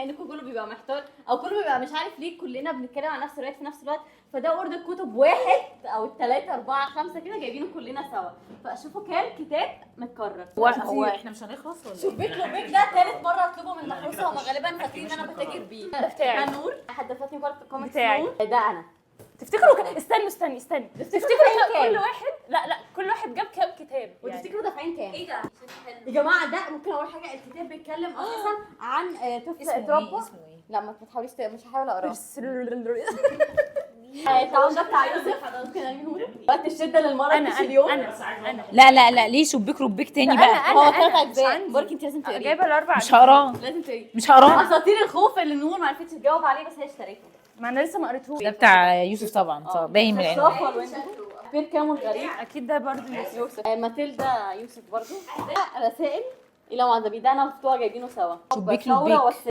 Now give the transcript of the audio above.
يعني كله بيبقى محتار او كله بيبقى مش عارف ليه كلنا بنتكلم عن نفس الروايات في نفس الوقت، فده اوردر كتب واحد او 3 4 5 كده جايبينه كلنا سوا، فاشوفوا كام كتاب متكرر. هو احنا مش هنخلص ولا شبيك لبيك ده ثالث مره اطلبه من محروسه، هم غالبا فاكرين ان انا بتاجر بيه. ده بتاعي. ده نور حدثتني كوميكس بتاعي. نور. ده انا. تفتكروا استنوا تفتكروا كل واحد لا كل واحد جاب كام كتاب يعني. وتفتكروا دافعين كام؟ ايه ده؟ يا جماعه ده ممكن اقول حاجه، الكتاب بيتكلم اساسا عن طفل اتربى. اسمه ايه؟ لا ما تحاوليش مش هحاول اقراه. الطعام ده بتاع يوسف، ممكن ارميه وقت الشده للمرض مش اليوم. انا لا ليه شبيك ربيك تاني بقى؟ هو 3 اجزاء بركي انت لازم تقريه. جايبه الاربع مش هقراه لازم تقريه. مش هقراه. اساطير الخوف اللي نور ما عرفتش تجاوب عليه بس هي اشتريته. ما انا لسه ما قريتهوش. ده بتاع يوسف طبعا باين من العنوان. الصفر وانت بير كامل غريب. اكيد ده برضه يوسف ماتيلدا يوسف برضو. رسائل الى معذبي، ده انا وفتوها جايبينه سوا. شبيك لبيك.